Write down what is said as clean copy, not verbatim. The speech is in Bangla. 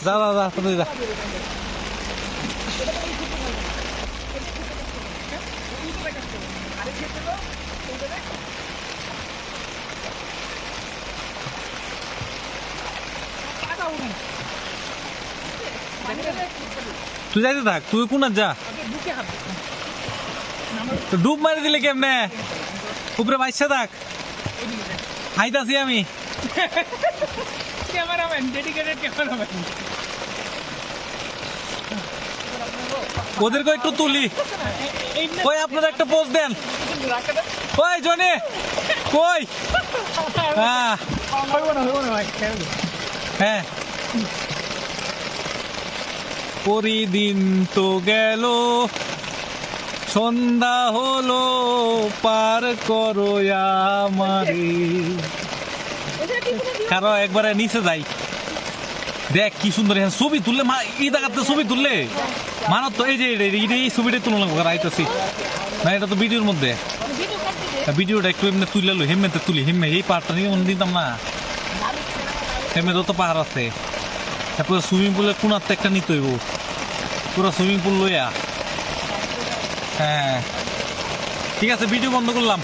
যা যা যা তুই যা। তুই যাইতে থাক, তুই কোন যা, ডুব মারি দিলে কেমনে? উপরে বাইসা থাক, আইতাছি আমি। Cameraman, dedicated cameraman. ওদেরকে একটু তুলি, ওই আপনারা একটা পোজ দেন। ওই জনি কই? হ্যাঁ হ্যাঁ, পরিদিন তো গেল, সন্ধ্যা হলো, পার করো আমারে। কারো একবারে নিচে যাই, দেখ কি সুন্দর এখানে ছবি তুললে, এই জায়গাতে ছবি তুললে মানত তো। এই যে এই ছবিটাই তুলনা আইতেছি না, এটা তো ভিডিওর মধ্যে। ভিডিওটা একটু এমনি তুলে লো, হেমেতে তুলি, হেমে এই পাহাড়টা নিয়ে মনে দিতাম না, হেমে যত পাহাড় আছে। তারপরে সুইমিং পুলের কোনাতে একটা নিতে হইব, পুরো সুইমিং পুল লইয়া। হ্যাঁ ঠিক আছে, ভিডিও বন্ধ করলাম।